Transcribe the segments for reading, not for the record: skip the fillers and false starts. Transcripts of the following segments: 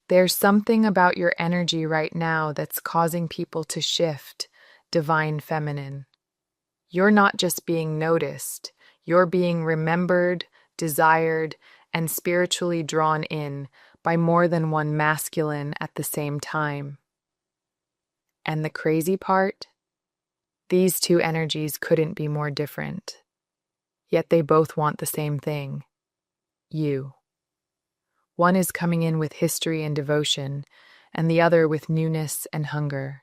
There's something about your energy right now that's causing people to shift, divine feminine. You're not just being noticed, you're being remembered, desired, and spiritually drawn in by more than one masculine at the same time. And the crazy part? These two energies couldn't be more different. Yet they both want the same thing: you. One is coming in with history and devotion, and the other with newness and hunger.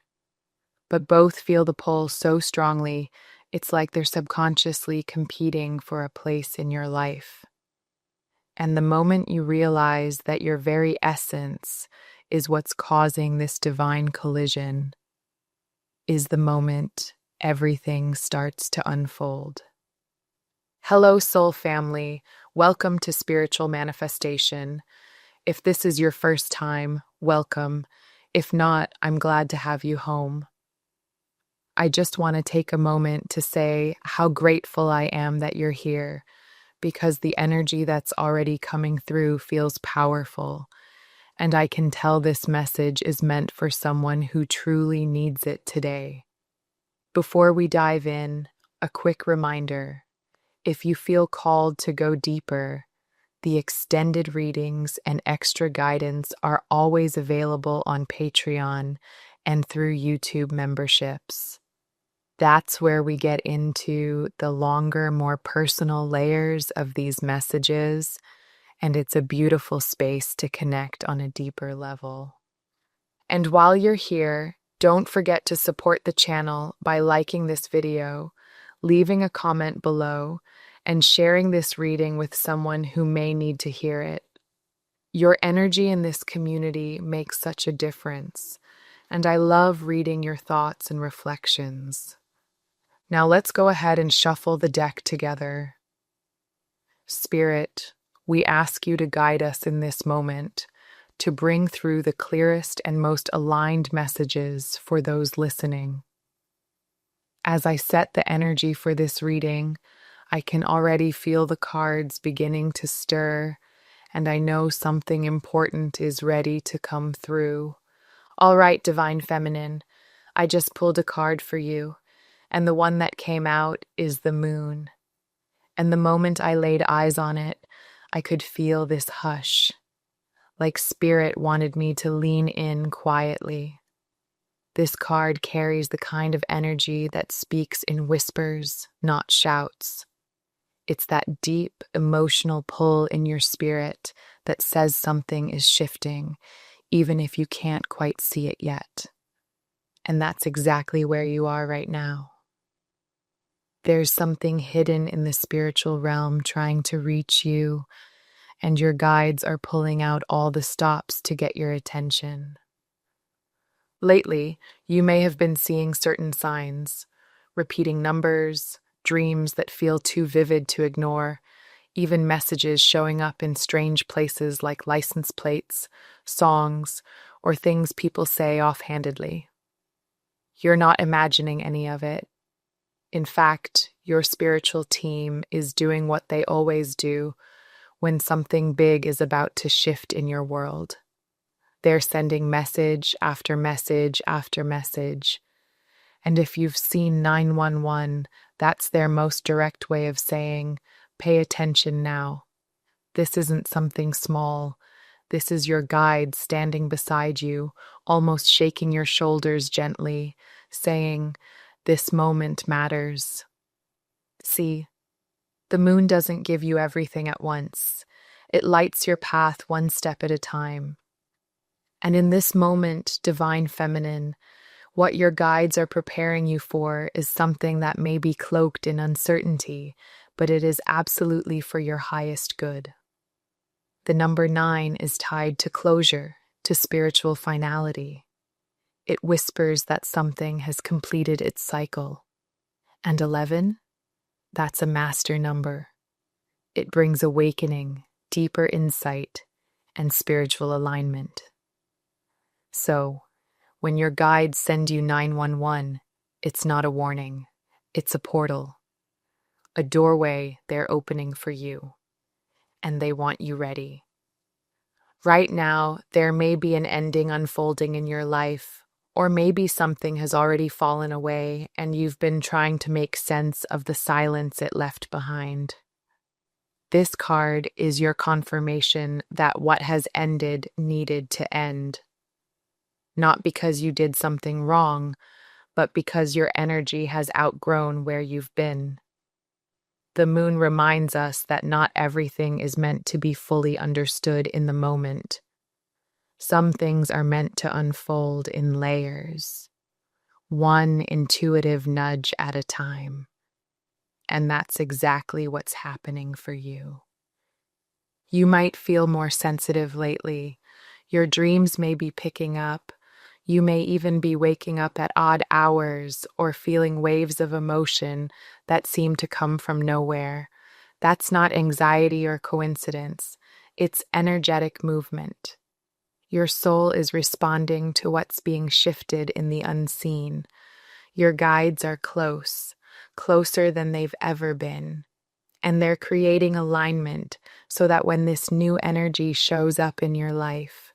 But both feel the pull so strongly, it's like they're subconsciously competing for a place in your life. And the moment you realize that your very essence is what's causing this divine collision, is the moment everything starts to unfold. Hello, soul family. Welcome to Spiritual Manifestation. If this is your first time, welcome. If not, I'm glad to have you home. I just want to take a moment to say how grateful I am that you're here, because the energy that's already coming through feels powerful, and I can tell this message is meant for someone who truly needs it today. Before we dive in, a quick reminder: if you feel called to go deeper, the extended readings and extra guidance are always available on Patreon and through YouTube memberships. That's where we get into the longer, more personal layers of these messages, and it's a beautiful space to connect on a deeper level. And while you're here, don't forget to support the channel by liking this video, leaving a comment below, and sharing this reading with someone who may need to hear it. Your energy in this community makes such a difference, and I love reading your thoughts and reflections. Now let's go ahead and shuffle the deck together. Spirit, we ask you to guide us in this moment, to bring through the clearest and most aligned messages for those listening. As I set the energy for this reading, I can already feel the cards beginning to stir, and I know something important is ready to come through. All right, Divine Feminine, I just pulled a card for you, and the one that came out is the moon. And the moment I laid eyes on it, I could feel this hush, like spirit wanted me to lean in quietly. This card carries the kind of energy that speaks in whispers, not shouts. It's that deep emotional pull in your spirit that says something is shifting, even if you can't quite see it yet. And that's exactly where you are right now. There's something hidden in the spiritual realm trying to reach you, and your guides are pulling out all the stops to get your attention. Lately, you may have been seeing certain signs: repeating numbers, dreams that feel too vivid to ignore, even messages showing up in strange places like license plates, songs, or things people say offhandedly. You're not imagining any of it. In fact, your spiritual team is doing what they always do when something big is about to shift in your world. They're sending message after message after message. And if you've seen 911, that's their most direct way of saying, pay attention now. This isn't something small. This is your guide standing beside you, almost shaking your shoulders gently, saying, this moment matters. See, the moon doesn't give you everything at once. It lights your path one step at a time. And in this moment, Divine Feminine, what your guides are preparing you for is something that may be cloaked in uncertainty, but it is absolutely for your highest good. The number 9 is tied to closure, to spiritual finality. It whispers that something has completed its cycle. And 11? That's a master number. It brings awakening, deeper insight, and spiritual alignment. So, when your guides send you 911, it's not a warning. It's a portal, a doorway they're opening for you, and they want you ready. Right now, there may be an ending unfolding in your life, or maybe something has already fallen away and you've been trying to make sense of the silence it left behind. This card is your confirmation that what has ended needed to end, not because you did something wrong, but because your energy has outgrown where you've been. The moon reminds us that not everything is meant to be fully understood in the moment. Some things are meant to unfold in layers, one intuitive nudge at a time. And that's exactly what's happening for you. You might feel more sensitive lately. Your dreams may be picking up. You may even be waking up at odd hours or feeling waves of emotion that seem to come from nowhere. That's not anxiety or coincidence. It's energetic movement. Your soul is responding to what's being shifted in the unseen. Your guides are close, closer than they've ever been. And they're creating alignment so that when this new energy shows up in your life,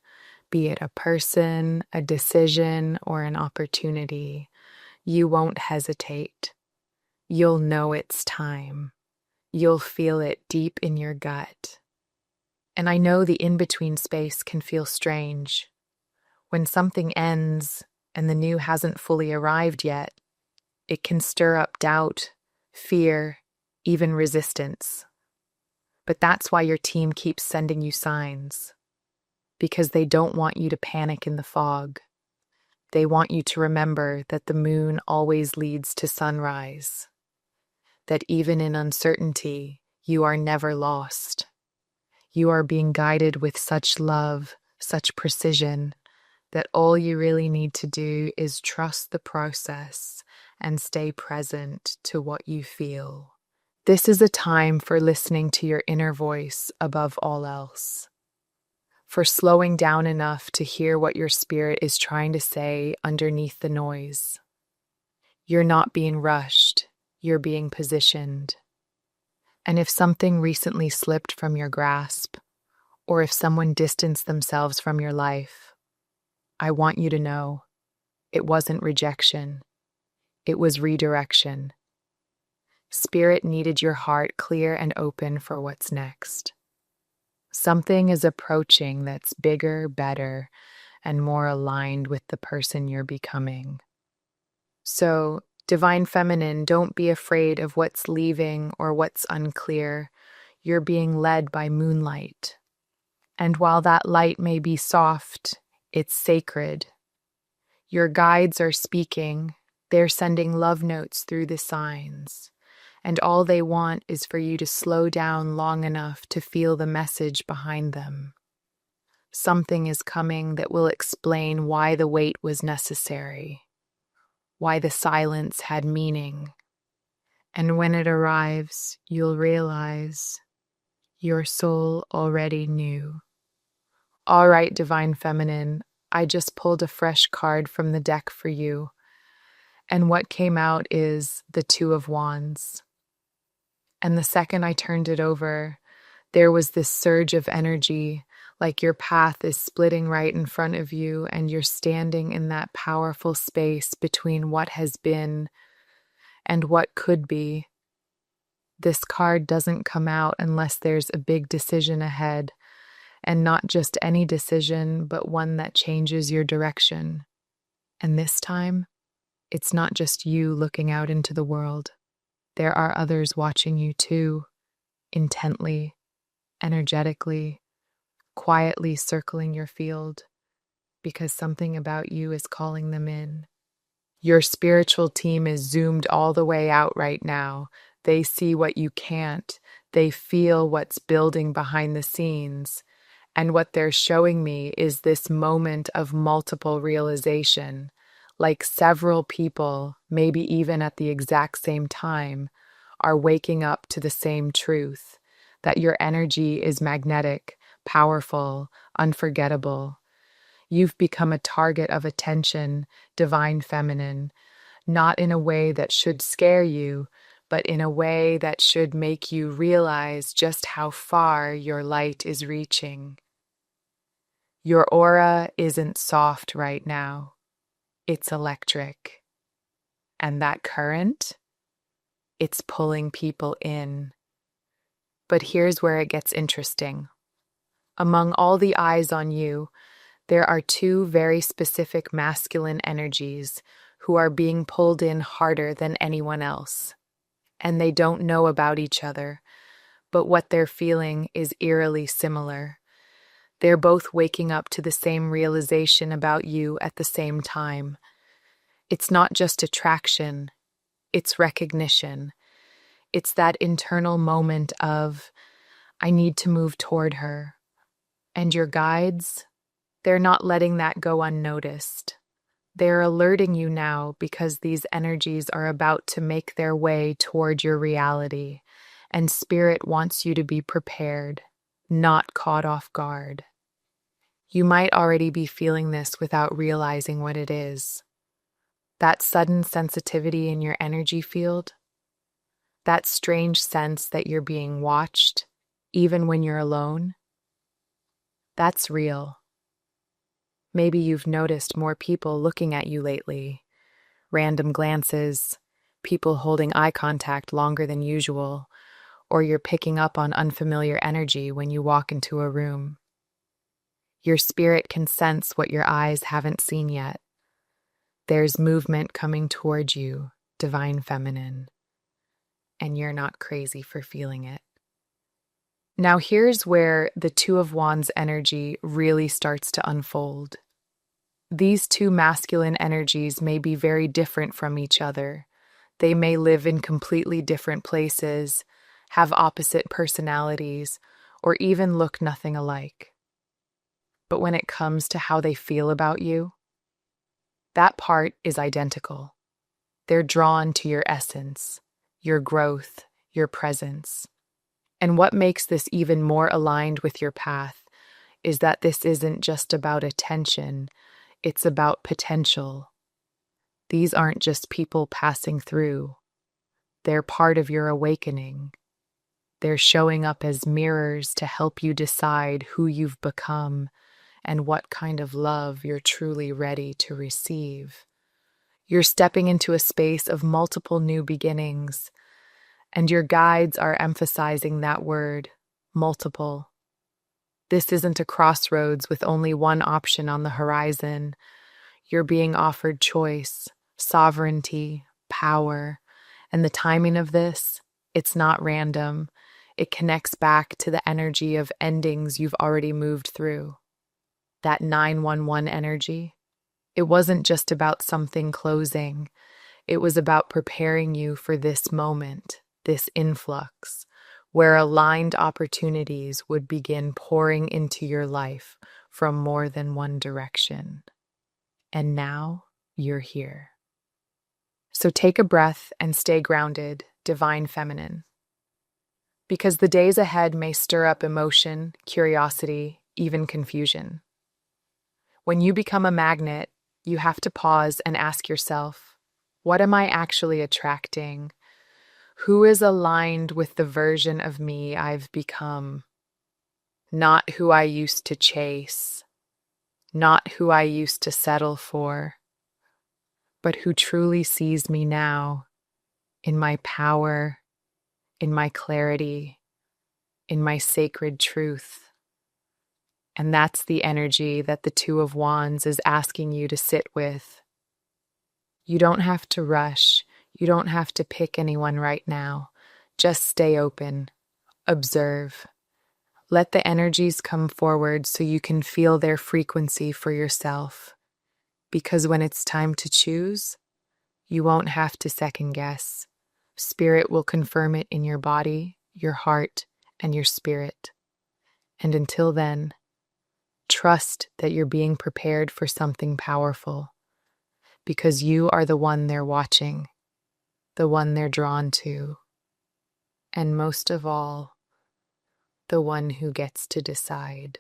be it a person, a decision, or an opportunity, you won't hesitate. You'll know it's time. You'll feel it deep in your gut. And I know the in-between space can feel strange. When something ends and the new hasn't fully arrived yet, it can stir up doubt, fear, even resistance. But that's why your team keeps sending you signs, because they don't want you to panic in the fog. They want you to remember that the moon always leads to sunrise, that even in uncertainty, you are never lost. You are being guided with such love, such precision, that all you really need to do is trust the process and stay present to what you feel. This is a time for listening to your inner voice above all else, for slowing down enough to hear what your spirit is trying to say underneath the noise. You're not being rushed, you're being positioned. And if something recently slipped from your grasp, or if someone distanced themselves from your life, I want you to know it wasn't rejection, it was redirection. Spirit needed your heart clear and open for what's next. Something is approaching that's bigger, better, and more aligned with the person you're becoming. So, Divine Feminine, don't be afraid of what's leaving or what's unclear. You're being led by moonlight. And while that light may be soft, it's sacred. Your guides are speaking. They're sending love notes through the signs. And all they want is for you to slow down long enough to feel the message behind them. Something is coming that will explain why the wait was necessary, why the silence had meaning. And when it arrives, you'll realize your soul already knew. All right, Divine Feminine, I just pulled a fresh card from the deck for you. And what came out is the Two of Wands. And the second I turned it over, there was this surge of energy, like your path is splitting right in front of you and you're standing in that powerful space between what has been and what could be. This card doesn't come out unless there's a big decision ahead, and not just any decision, but one that changes your direction. And this time, it's not just you looking out into the world. There are others watching you too, intently, energetically, quietly circling your field, because something about you is calling them in. Your spiritual team is zoomed all the way out right now. They see what you can't. They feel what's building behind the scenes. And what they're showing me is this moment of multiple realization, like several people, maybe even at the exact same time, are waking up to the same truth, that your energy is magnetic, powerful, unforgettable. You've become a target of attention, Divine Feminine, not in a way that should scare you, but in a way that should make you realize just how far your light is reaching. Your aura isn't soft right now. It's electric. And that current, it's pulling people in. But here's where it gets interesting. Among all the eyes on you, there are two very specific masculine energies who are being pulled in harder than anyone else. And they don't know about each other, but what they're feeling is eerily similar. They're both waking up to the same realization about you at the same time. It's not just attraction, it's recognition. It's that internal moment of, I need to move toward her. And your guides, they're not letting that go unnoticed. They're alerting you now because these energies are about to make their way toward your reality, and Spirit wants you to be prepared, not caught off guard. You might already be feeling this without realizing what it is. That sudden sensitivity in your energy field, that strange sense that you're being watched, even when you're alone, that's real. Maybe you've noticed more people looking at you lately, random glances, people holding eye contact longer than usual, or you're picking up on unfamiliar energy when you walk into a room. Your spirit can sense what your eyes haven't seen yet. There's movement coming towards you, divine feminine, and you're not crazy for feeling it. Now here's where the Two of Wands energy really starts to unfold. These two masculine energies may be very different from each other. They may live in completely different places, have opposite personalities, or even look nothing alike. But when it comes to how they feel about you, that part is identical. They're drawn to your essence, your growth, your presence. And what makes this even more aligned with your path is that this isn't just about attention, it's about potential. These aren't just people passing through. They're part of your awakening. They're showing up as mirrors to help you decide who you've become and what kind of love you're truly ready to receive. You're stepping into a space of multiple new beginnings, and your guides are emphasizing that word, multiple. This isn't a crossroads with only one option on the horizon. You're being offered choice, sovereignty, power, and the timing of this, it's not random. It connects back to the energy of endings you've already moved through. That 911 energy, it wasn't just about something closing. It was about preparing you for this moment, this influx, where aligned opportunities would begin pouring into your life from more than one direction. And now you're here. So take a breath and stay grounded, divine feminine. Because the days ahead may stir up emotion, curiosity, even confusion. When you become a magnet, you have to pause and ask yourself, what am I actually attracting? Who is aligned with the version of me I've become? Not who I used to chase, not who I used to settle for, but who truly sees me now in my power, in my clarity, in my sacred truth. And that's the energy that the Two of Wands is asking you to sit with. You don't have to rush. You don't have to pick anyone right now. Just stay open. Observe. Let the energies come forward so you can feel their frequency for yourself. Because when it's time to choose, you won't have to second guess. Spirit will confirm it in your body, your heart, and your spirit. And until then, trust that you're being prepared for something powerful, because you are the one they're watching, the one they're drawn to, and most of all, the one who gets to decide.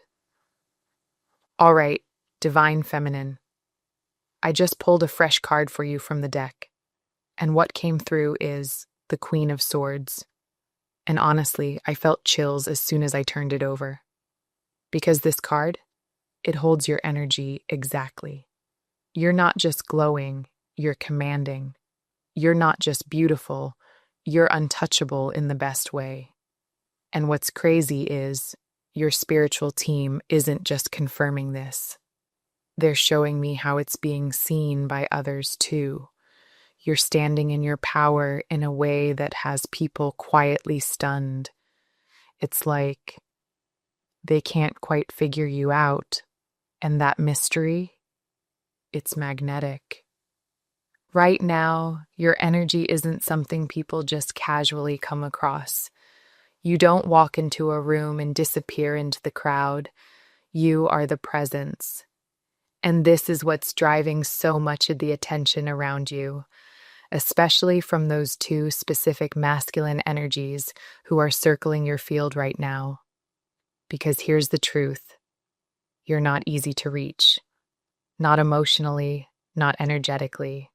All right, divine feminine, I just pulled a fresh card for you from the deck, and what came through is the Queen of Swords. And honestly, I felt chills as soon as I turned it over. Because this card, It holds your energy exactly. You're not just glowing, you're commanding. You're not just beautiful, you're untouchable in the best way. And what's crazy is your spiritual team isn't just confirming this. They're showing me how it's being seen by others too. You're standing in your power in a way that has people quietly stunned. It's like they can't quite figure you out. And that mystery, it's magnetic. Right now, your energy isn't something people just casually come across. You don't walk into a room and disappear into the crowd. You are the presence. And this is what's driving so much of the attention around you, especially from those two specific masculine energies who are circling your field right now. Because here's the truth: you're not easy to reach, not emotionally, not energetically.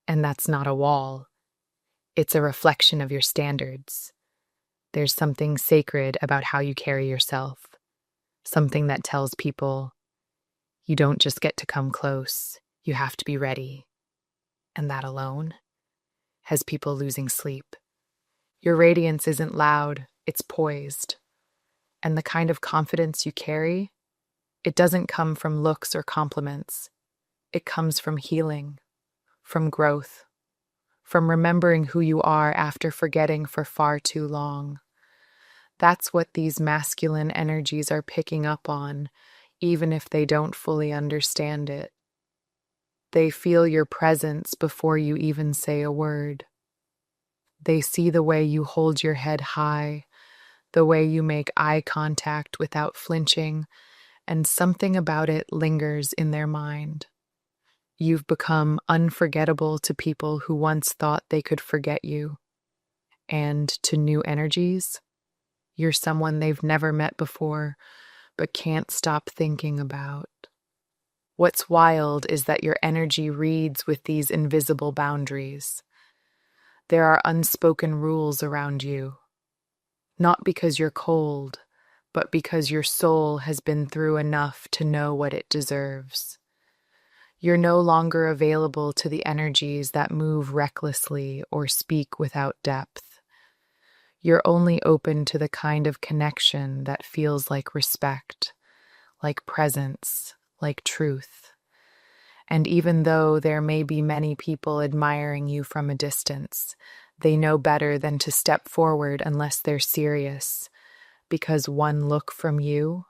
And that's not a wall, it's a reflection of your standards. There's something sacred about how you carry yourself, something that tells people you don't just get to come close, you have to be ready. And that alone has people losing sleep. Your radiance isn't loud, it's poised. And the kind of confidence you carry, it doesn't come from looks or compliments. It comes from healing, from growth, from remembering who you are after forgetting for far too long. That's what these masculine energies are picking up on, even if they don't fully understand it. They feel your presence before you even say a word. They see the way you hold your head high, the way you make eye contact without flinching, and something about it lingers in their mind. You've become unforgettable to people who once thought they could forget you. And to new energies, you're someone they've never met before, but can't stop thinking about. What's wild is that your energy reads with these invisible boundaries. There are unspoken rules around you, not because you're cold, but because your soul has been through enough to know what it deserves. You're no longer available to the energies that move recklessly or speak without depth. You're only open to the kind of connection that feels like respect, like presence, like truth. And even though there may be many people admiring you from a distance, they know better than to step forward unless they're serious, because one look from you,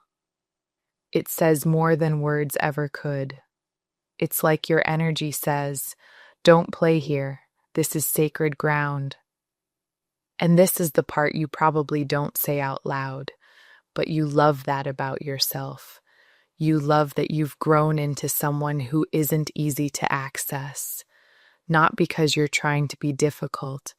it says more than words ever could. It's like your energy says, "Don't play here. This is sacred ground." And this is the part you probably don't say out loud, but you love that about yourself. You love that you've grown into someone who isn't easy to access, not because you're trying to be difficult,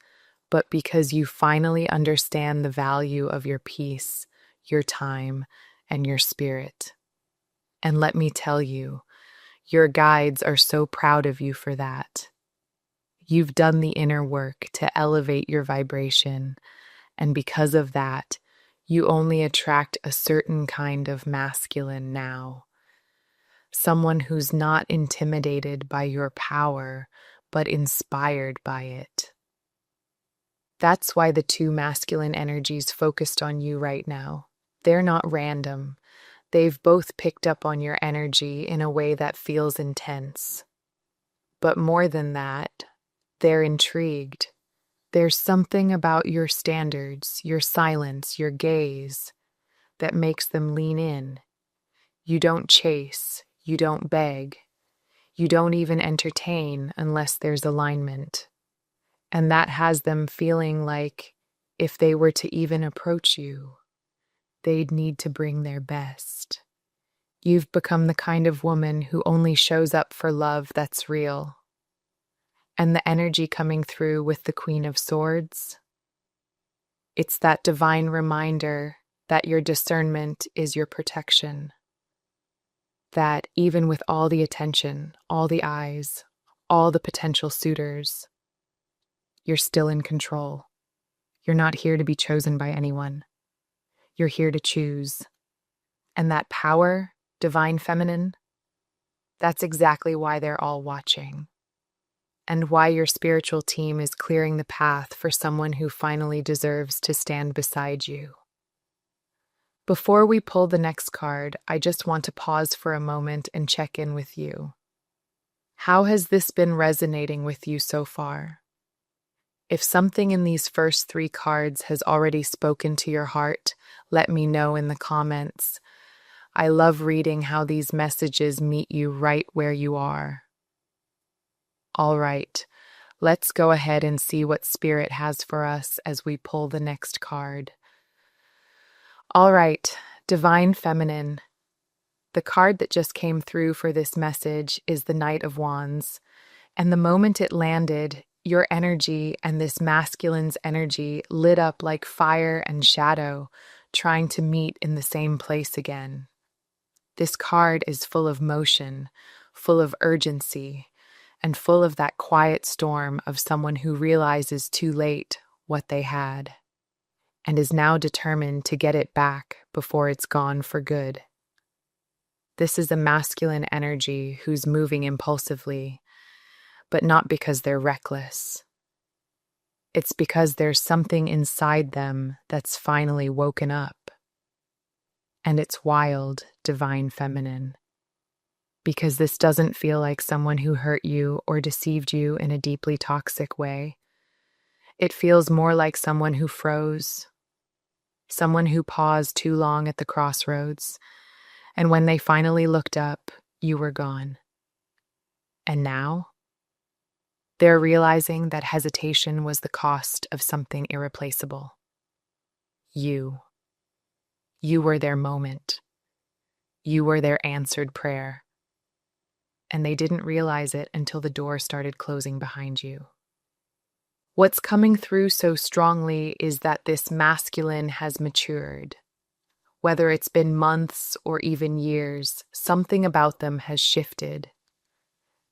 but because you finally understand the value of your peace, your time, and your spirit. And let me tell you, your guides are so proud of you for that. You've done the inner work to elevate your vibration, and because of that, you only attract a certain kind of masculine now. Someone who's not intimidated by your power, but inspired by it. That's why the two masculine energies focused on you right now. They're not random. They've both picked up on your energy in a way that feels intense. But more than that, they're intrigued. There's something about your standards, your silence, your gaze, that makes them lean in. You don't chase, you don't beg, you don't even entertain unless there's alignment. And that has them feeling like if they were to even approach you, they'd need to bring their best. You've become the kind of woman who only shows up for love that's real. And the energy coming through with the Queen of Swords, it's that divine reminder that your discernment is your protection. That even with all the attention, all the eyes, all the potential suitors, you're still in control. You're not here to be chosen by anyone. You're here to choose. And that power, Divine Feminine, that's exactly why they're all watching, and why your spiritual team is clearing the path for someone who finally deserves to stand beside you. Before we pull the next card, I just want to pause for a moment and check in with you. How has this been resonating with you so far? If something in these first 3 cards has already spoken to your heart, let me know in the comments. I love reading how these messages meet you right where you are. All right, let's go ahead and see what Spirit has for us as we pull the next card. All right, Divine Feminine. The card that just came through for this message is the Knight of Wands, and the moment it landed, your energy and this masculine's energy lit up like fire and shadow, trying to meet in the same place again. This card is full of motion, full of urgency, and full of that quiet storm of someone who realizes too late what they had, and is now determined to get it back before it's gone for good. This is a masculine energy who's moving impulsively, but not because they're reckless. It's because there's something inside them that's finally woken up. And it's wild, Divine Feminine. Because this doesn't feel like someone who hurt you or deceived you in a deeply toxic way. It feels more like someone who froze, someone who paused too long at the crossroads, and when they finally looked up, you were gone. And now, they're realizing that hesitation was the cost of something irreplaceable. You. You were their moment. You were their answered prayer. And they didn't realize it until the door started closing behind you. What's coming through so strongly is that this masculine has matured. Whether it's been months or even years, something about them has shifted.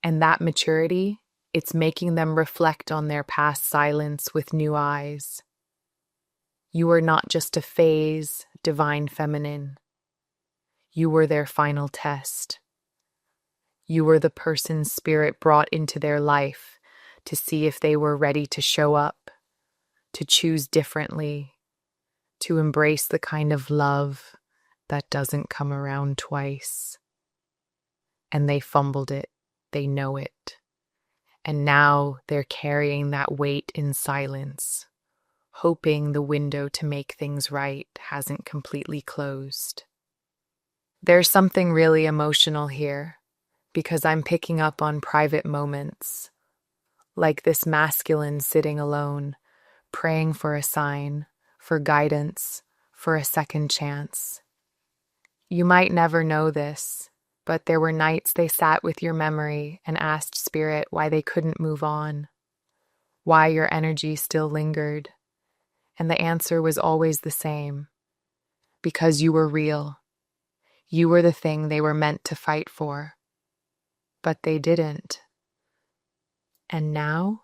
And that maturity, it's making them reflect on their past silence with new eyes. You are not just a phase, Divine Feminine. You were their final test. You were the person Spirit brought into their life to see if they were ready to show up, to choose differently, to embrace the kind of love that doesn't come around twice. And they fumbled it. They know it. And now they're carrying that weight in silence, hoping the window to make things right hasn't completely closed. There's something really emotional here, because I'm picking up on private moments, like this masculine sitting alone, praying for a sign, for guidance, for a second chance. You might never know this, but there were nights they sat with your memory and asked Spirit why they couldn't move on, why your energy still lingered. And the answer was always the same: because you were real. You were the thing they were meant to fight for. But they didn't. And now,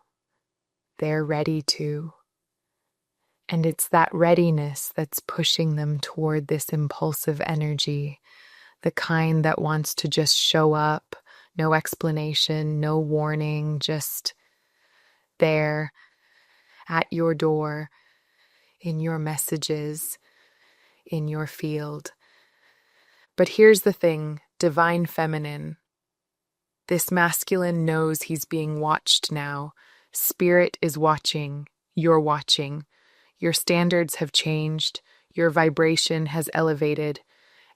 they're ready to. And it's that readiness that's pushing them toward this impulsive energy, the kind that wants to just show up, no explanation, no warning, just there, at your door, in your messages, in your field. But here's the thing, Divine Feminine. This masculine knows he's being watched now. Spirit is watching. You're watching. Your standards have changed. Your vibration has elevated.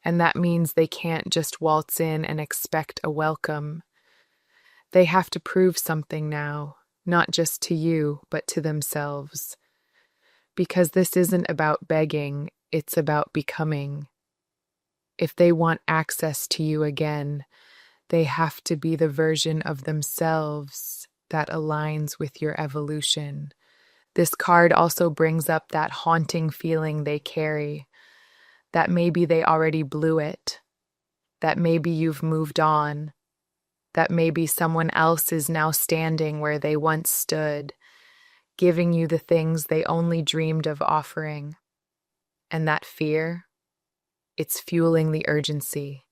And that means they can't just waltz in and expect a welcome. They have to prove something now, not just to you, but to themselves. Because this isn't about begging, it's about becoming. If they want access to you again, they have to be the version of themselves that aligns with your evolution. This card also brings up that haunting feeling they carry, that maybe they already blew it, that maybe you've moved on, that maybe someone else is now standing where they once stood, giving you the things they only dreamed of offering. And that fear, it's fueling the urgency.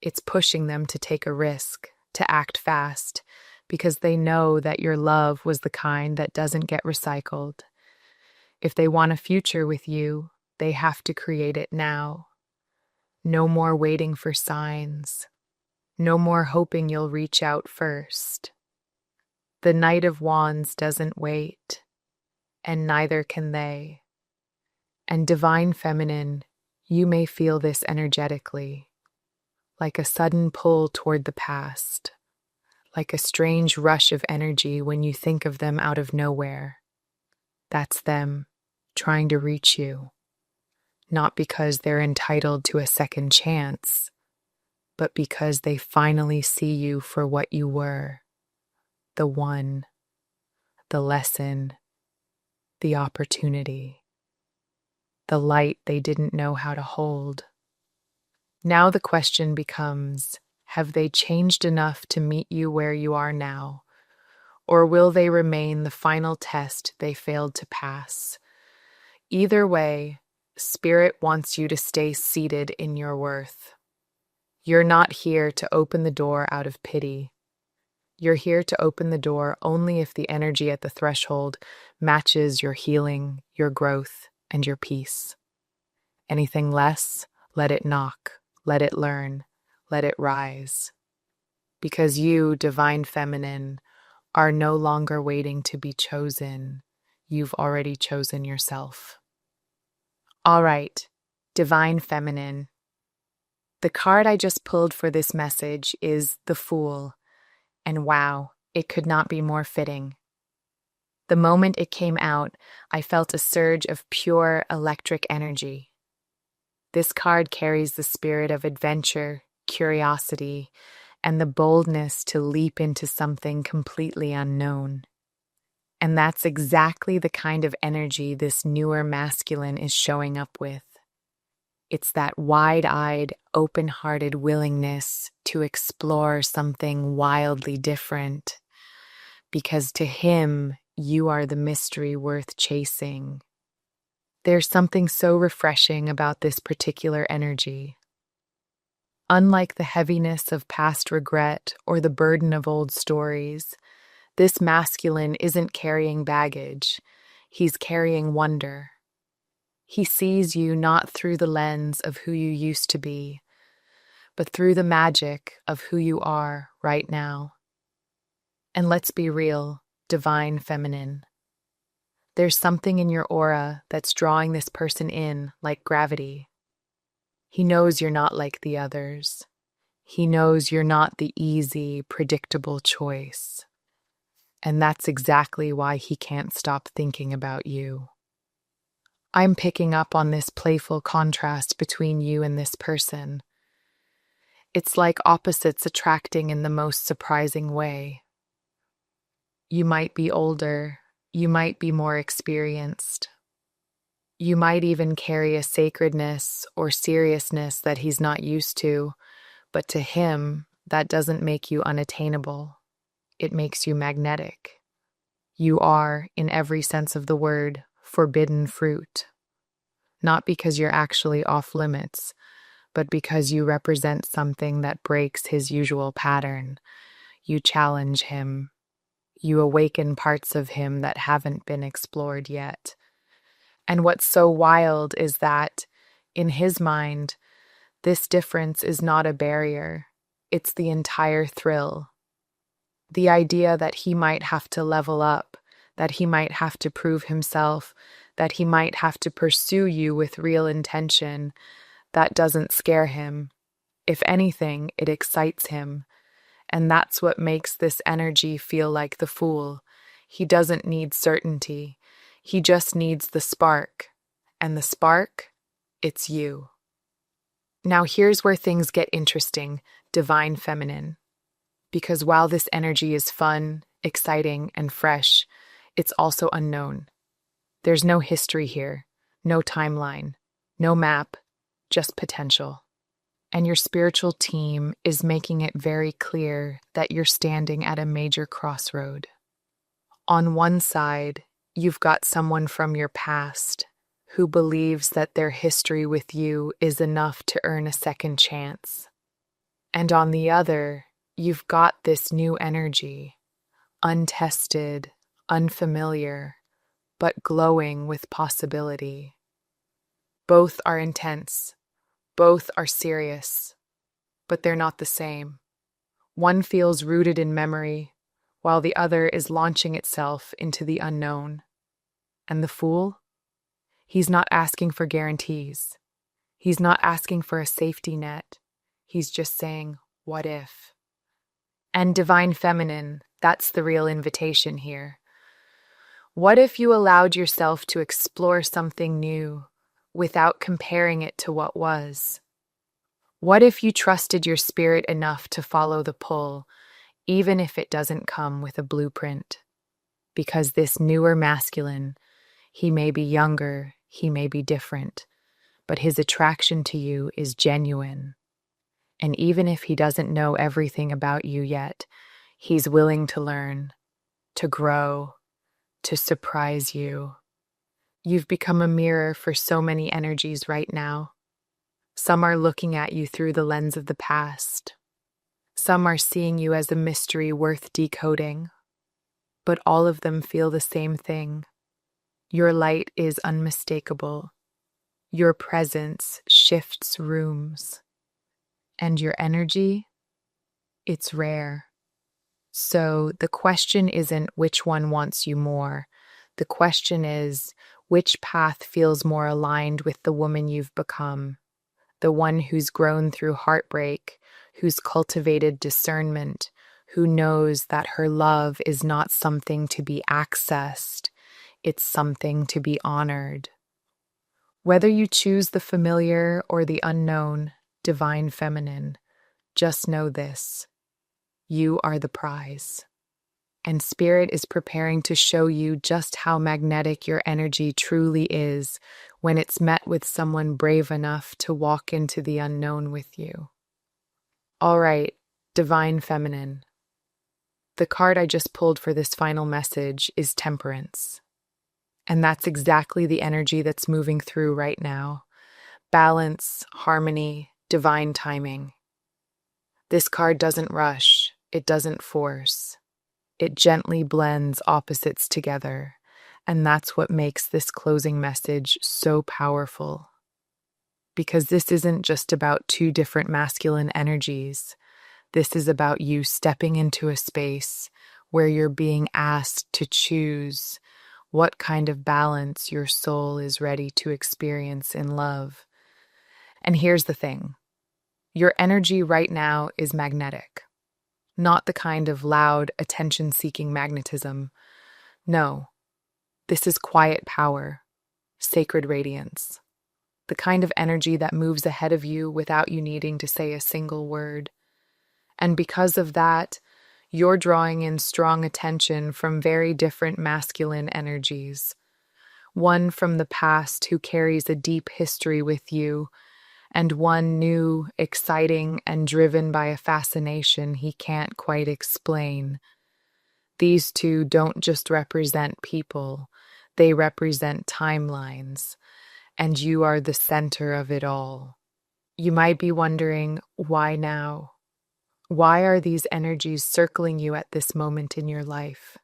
It's pushing them to take a risk, to act fast, because they know that your love was the kind that doesn't get recycled. If they want a future with you, they have to create it now. No more waiting for signs. No more hoping you'll reach out first. The Knight of Wands doesn't wait, and neither can they. And Divine Feminine, you may feel this energetically, like a sudden pull toward the past, like a strange rush of energy when you think of them out of nowhere. That's them trying to reach you, not because they're entitled to a second chance, but because they finally see you for what you were, the one, the lesson, the opportunity, the light they didn't know how to hold. Now the question becomes, have they changed enough to meet you where you are now, or will they remain the final test they failed to pass? Either way, Spirit wants you to stay seated in your worth. You're not here to open the door out of pity. You're here to open the door only if the energy at the threshold matches your healing, your growth, and your peace. Anything less, let it knock, let it learn, let it rise. Because you, Divine Feminine, are no longer waiting to be chosen. You've already chosen yourself. All right, Divine Feminine. The card I just pulled for this message is the Fool, and wow, it could not be more fitting. The moment it came out, I felt a surge of pure electric energy. This card carries the spirit of adventure, curiosity, and the boldness to leap into something completely unknown. And that's exactly the kind of energy this newer masculine is showing up with. It's that wide-eyed, open-hearted willingness to explore something wildly different. Because to him, you are the mystery worth chasing. There's something so refreshing about this particular energy. Unlike the heaviness of past regret or the burden of old stories, this masculine isn't carrying baggage. He's carrying wonder. He sees you not through the lens of who you used to be, but through the magic of who you are right now. And let's be real, Divine Feminine. There's something in your aura that's drawing this person in like gravity. He knows you're not like the others. He knows you're not the easy, predictable choice. And that's exactly why he can't stop thinking about you. I'm picking up on this playful contrast between you and this person. It's like opposites attracting in the most surprising way. You might be older, you might be more experienced. You might even carry a sacredness or seriousness that he's not used to, but to him, that doesn't make you unattainable. It makes you magnetic. You are, in every sense of the word, forbidden fruit. Not because you're actually off limits, but because you represent something that breaks his usual pattern. You challenge him. You awaken parts of him that haven't been explored yet. And what's so wild is that, in his mind, this difference is not a barrier. It's the entire thrill. The idea that he might have to level up, that he might have to prove himself, that he might have to pursue you with real intention, that doesn't scare him. If anything, it excites him. And that's what makes this energy feel like the Fool. He doesn't need certainty. He just needs the spark. And the spark, it's you. Now here's where things get interesting, Divine Feminine. Because while this energy is fun, exciting, and fresh, it's also unknown. There's no history here, no timeline, no map, just potential. And your spiritual team is making it very clear that you're standing at a major crossroad. On one side, you've got someone from your past who believes that their history with you is enough to earn a second chance. And on the other, you've got this new energy, untested, unfamiliar, but glowing with possibility. Both are intense, both are serious, but they're not the same. One feels rooted in memory, while the other is launching itself into the unknown. And the fool? He's not asking for guarantees. He's not asking for a safety net. He's just saying, what if? And divine feminine, that's the real invitation here. What if you allowed yourself to explore something new without comparing it to what was? What if you trusted your spirit enough to follow the pull, even if it doesn't come with a blueprint? Because this newer masculine, he may be younger, he may be different, but his attraction to you is genuine. And even if he doesn't know everything about you yet, he's willing to learn, to grow, to surprise you. You've become a mirror for so many energies right now. Some are looking at you through the lens of the past. Some are seeing you as a mystery worth decoding. But all of them feel the same thing. Your light is unmistakable. Your presence shifts rooms. And your energy, it's rare. So the question isn't which one wants you more. The question is, which path feels more aligned with the woman you've become? The one who's grown through heartbreak, who's cultivated discernment, who knows that her love is not something to be accessed, it's something to be honored. Whether you choose the familiar or the unknown, divine feminine, just know this: you are the prize. And Spirit is preparing to show you just how magnetic your energy truly is when it's met with someone brave enough to walk into the unknown with you. All right, divine feminine. The card I just pulled for this final message is Temperance. And that's exactly the energy that's moving through right now. Balance, harmony, divine timing. This card doesn't rush, it doesn't force. It gently blends opposites together, and that's what makes this closing message so powerful. Because this isn't just about two different masculine energies. This is about you stepping into a space where you're being asked to choose what kind of balance your soul is ready to experience in love. And here's the thing. Your energy right now is magnetic. Not the kind of loud, attention-seeking magnetism. No, this is quiet power, sacred radiance. The kind of energy that moves ahead of you without you needing to say a single word. And because of that, you're drawing in strong attention from very different masculine energies. One from the past who carries a deep history with you, and one new, exciting, and driven by a fascination he can't quite explain. These two don't just represent people, they represent timelines, and you are the center of it all. You might be wondering, why now? Why are these energies circling you at this moment in your life?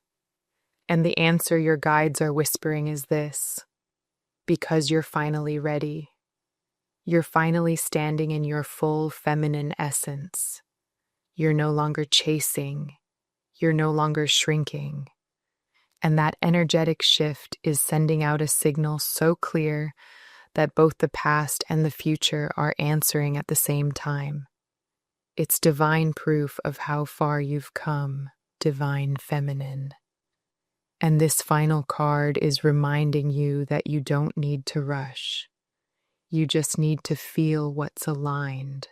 And the answer your guides are whispering is this: because you're finally ready. You're finally standing in your full feminine essence. You're no longer chasing. You're no longer shrinking. And that energetic shift is sending out a signal so clear that both the past and the future are answering at the same time. It's divine proof of how far you've come, divine feminine. And this final card is reminding you that you don't need to rush. You just need to feel what's aligned.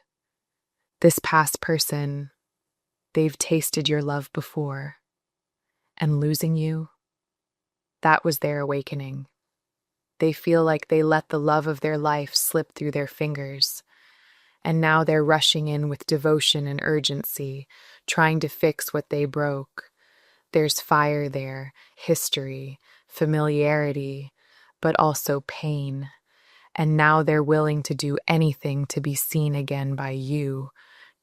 This past person, they've tasted your love before. And losing you, that was their awakening. They feel like they let the love of their life slip through their fingers. And now they're rushing in with devotion and urgency, trying to fix what they broke. There's fire there, history, familiarity, but also pain. And now they're willing to do anything to be seen again by you,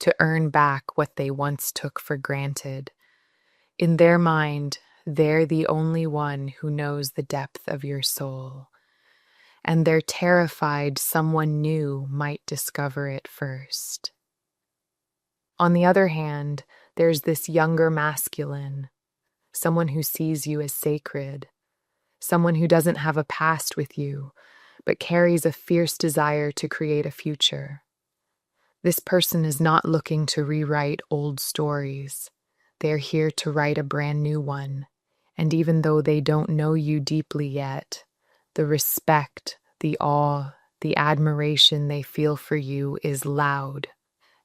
to earn back what they once took for granted. In their mind, they're the only one who knows the depth of your soul, and they're terrified someone new might discover it first. On the other hand, there's this younger masculine, someone who sees you as sacred, someone who doesn't have a past with you, but carries a fierce desire to create a future. This person is not looking to rewrite old stories. They're here to write a brand new one. And even though they don't know you deeply yet, the respect, the awe, the admiration they feel for you is loud.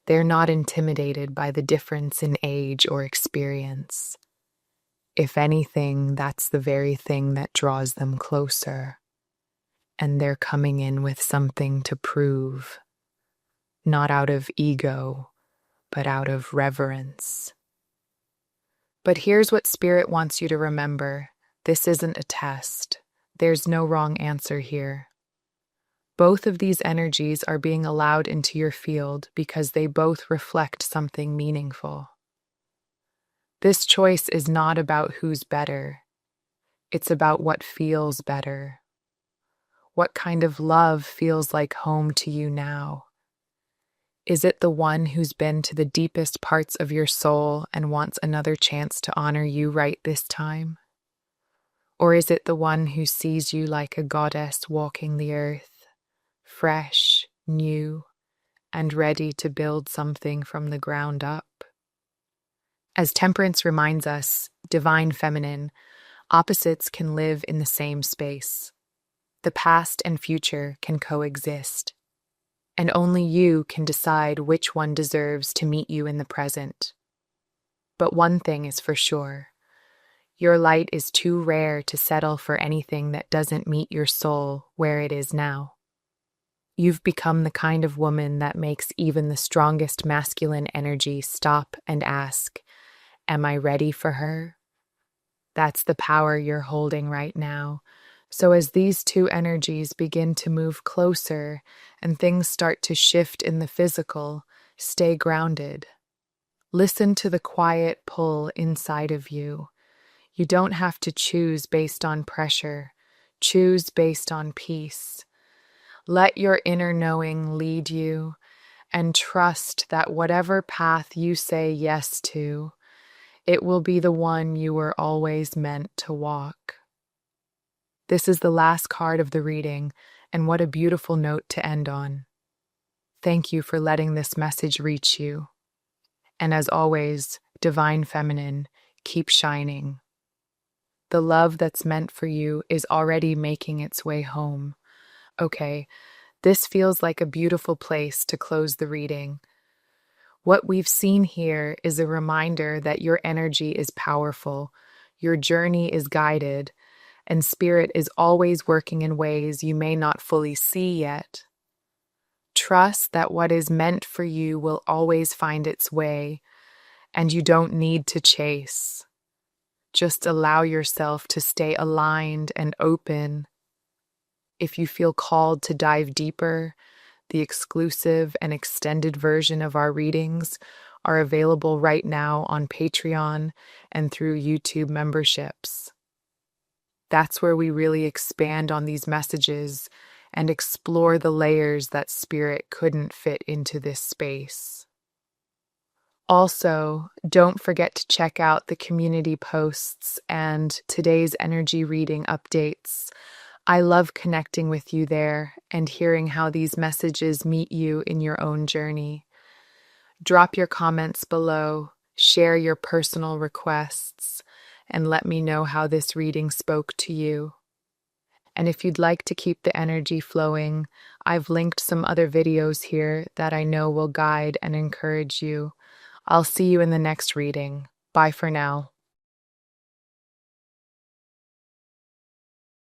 They're not intimidated by the difference in age or experience. If anything, that's the very thing that draws them closer. And they're coming in with something to prove, not out of ego, but out of reverence. But here's what Spirit wants you to remember. This isn't a test. There's no wrong answer here. Both of these energies are being allowed into your field because they both reflect something meaningful. This choice is not about who's better. It's about what feels better. What kind of love feels like home to you now? Is it the one who's been to the deepest parts of your soul and wants another chance to honor you right this time? Or is it the one who sees you like a goddess walking the earth, fresh, new, and ready to build something from the ground up? As Temperance reminds us, divine feminine, opposites can live in the same space. The past and future can coexist. And only you can decide which one deserves to meet you in the present. But one thing is for sure. Your light is too rare to settle for anything that doesn't meet your soul where it is now. You've become the kind of woman that makes even the strongest masculine energy stop and ask, "Am I ready for her?" That's the power you're holding right now. So as these two energies begin to move closer and things start to shift in the physical, stay grounded. Listen to the quiet pull inside of you. You don't have to choose based on pressure. Choose based on peace. Let your inner knowing lead you, and trust that whatever path you say yes to, it will be the one you were always meant to walk. This is the last card of the reading, and what a beautiful note to end on. Thank you for letting this message reach you. And as always, Divine Feminine, keep shining. The love that's meant for you is already making its way home. Okay, this feels like a beautiful place to close the reading. What we've seen here is a reminder that your energy is powerful, your journey is guided, and Spirit is always working in ways you may not fully see yet. Trust that what is meant for you will always find its way, and you don't need to chase. Just allow yourself to stay aligned and open. If you feel called to dive deeper, the exclusive and extended version of our readings are available right now on Patreon and through YouTube memberships. That's where we really expand on these messages and explore the layers that Spirit couldn't fit into this space. Also, don't forget to check out the community posts and today's energy reading updates. I love connecting with you there and hearing how these messages meet you in your own journey. Drop your comments below, share your personal requests, and let me know how this reading spoke to you. And if you'd like to keep the energy flowing, I've linked some other videos here that I know will guide and encourage you. I'll see you in the next reading. Bye for now.